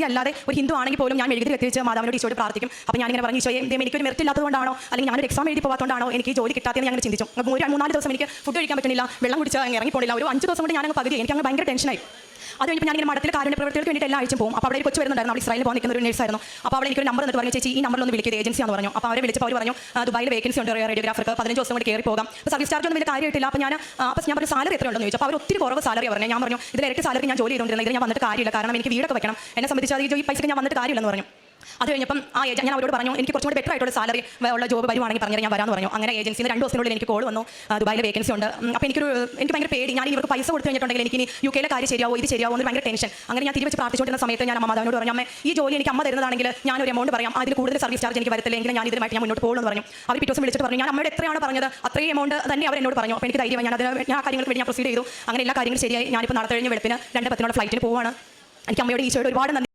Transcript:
ക്രിസ്ത്യാനി അല്ലാതെ ഒരു ഹിന്ദു ആണെങ്കിൽ പോലും ഞാൻ മെഴുകുതിരി എത്തിച്ച് മാതാവിനോട് ഈശോയോട് പ്രാർത്ഥിക്കും. അപ്പോൾ ഞാനിങ്ങനെ പറഞ്ഞു, ഈശോയെ എനിക്കൊരു മെറിറ്റ് ഇല്ലാത്തതുകൊണ്ടാണോ അല്ലെങ്കിൽ ഞാനൊരു എക്സാം എഴുതി പോകാത്തതുകൊണ്ടാണോ എനിക്ക് ജോലി കിട്ടാത്തതെന്ന് ഞാൻ ചിന്തിച്ചു. ഒരു 3-4 ദിവസം എനിക്ക് ഫുഡ് കഴിക്കാൻ പറ്റുന്നില്ല, വെള്ളം കുടിച്ച് ഇറങ്ങി പോണില്ല. ഒരു 5 ദിവസം കൊണ്ട് ഞാനങ്ങ് പകുതി എനിക്ക് അങ്ങ് ഭയങ്കര ടെൻഷനായി. അത് കഴിഞ്ഞപ്പോൾ ഞാനിങ്ങനെ മഠത്തിൽ കാരുണ്യ പ്രവർത്തികൾക്ക് വേണ്ടിയിട്ട് എല്ലാ ആഴ്ചയും പോകും. അപ്പോൾ അവിടെ ഒരു കൊച്ചു വരുന്നുണ്ടായിരുന്നു, അവൾ ഇസ്രായേലിൽ പോകാൻ നിൽക്കുന്ന ഒരു നേഴ്സായിരുന്നു. അപ്പോൾ അവൾ എനിക്കൊരു നമ്പർ എന്നിട്ട് പറഞ്ഞു, ചേച്ചി ഈ നമ്പറിലൊന്ന് വിളിക്കുക, ഏജൻസി എന്ന് പറഞ്ഞു. അപ്പോൾ അവരെ വിളിച്ചപ്പോൾ അവർ പറഞ്ഞു, ദുബായിൽ വേക്കൻസി ഉണ്ട് റേഡിയോഗ്രാഫർക്ക്, 15 ദിവസം കൊണ്ട് കയറി പോകാം. അപ്പോൾ സർവീസ് ചാർജ് ഒന്നും വലിയ കാര്യമായിട്ടില്ല. അപ്പോൾ ഞാൻ പറഞ്ഞു സാലറി എത്ര ഉണ്ടെന്ന് ചോദിച്ചു. അപ്പോൾ അവർ ഒത്തിരി കുറവ് സാലറി പറഞ്ഞു. ഞാൻ പറഞ്ഞു ഇതിൽ ഇരട്ടി സാലറി ഞാൻ ജോലി ചെയ്തുകൊണ്ടിരുന്നത്, ഇത് ഞാൻ വന്നിട്ട് കാര്യമില്ല, കാരണം എനിക്ക് വീടൊക്കെ വെക്കണം, എന്നെ സംബന്ധിച്ച് ഈ പൈസക്ക് ഞാൻ വന്നിട്ട് കാര്യമില്ലെന്ന് പറഞ്ഞു. അത് കഴിഞ്ഞപ്പം ഞാൻ അവരോട് പറഞ്ഞു എനിക്ക് കുറച്ചും കൂടി ബെറ്റർ ആയിട്ടുള്ള സാലറി ഉള്ള ജോബ് വരുവാണെങ്കിൽ പറഞ്ഞാൽ ഞാൻ വരാമെന്ന് പറഞ്ഞു. അങ്ങനെ ഏജൻസിയിൽ 2 ദിവസത്തിനുള്ളിൽ എനിക്ക് കോൾ വന്നു, ദുബായിൽ വേക്കൻസി ഉണ്ട്. അപ്പോൾ എനിക്ക് ഭയങ്കര പേടി, ഞാൻ ഇവർക്ക് പൈസ കൊടുത്തു കഴിഞ്ഞിട്ടുണ്ടെങ്കിൽ എനിക്ക് UK കാര്യം ശരിയാവോ ഇത് ശരിയാവോ എന്ന് ഭയങ്കര ടെൻഷൻ. അങ്ങനെ ഞാൻ തിരിച്ച് പ്രാർത്ഥിച്ചുകൊണ്ടിരുന്ന സമയത്ത് ഞാൻ മാതാവിനോട് പറഞ്ഞു, അമ്മ ഈ ജോലി എനിക്ക് അമ്മ തരുന്നതാണെങ്കിൽ ഞാനൊരു എമൗണ്ട് പറയാം, അതിൽ കൂടുതൽ സർവീസ് ചാർജ് എനിക്ക് വരത്തില്ലെങ്കിൽ ഞാൻ ഇതിനുമായിട്ട് ഞാൻ മുന്നോട്ട് പോകുമെന്ന് പറഞ്ഞു. അവർ പിറ്റേ ദിവസം വിളിച്ചിട്ട് പറഞ്ഞു, ഞാൻ അമ്മയുടെ എത്രയാണ് പറഞ്ഞത് അത്രയും എമൗണ്ട് തന്നെ അവർ എന്നോട് പറഞ്ഞു. അപ്പോൾ എനിക്ക് ധൈര്യം, ഞാൻ ആ കാര്യങ്ങൾക്ക് വേണ്ടി ഞാൻ പ്രൊസീഡ് ചെയ്തു. അങ്ങനെ എല്ലാ കാര്യങ്ങളും ശരിയായി. ഞാനിപ്പോൾ നാളെ കഴിഞ്ഞ് വെളുപ്പിന് 2:10 ഫ്ലൈറ്റിന് പോവുകയാണ്. എനിക്ക് അമ്മയോട് ഈശോയോട് ഒരുപാട് നന്ദി.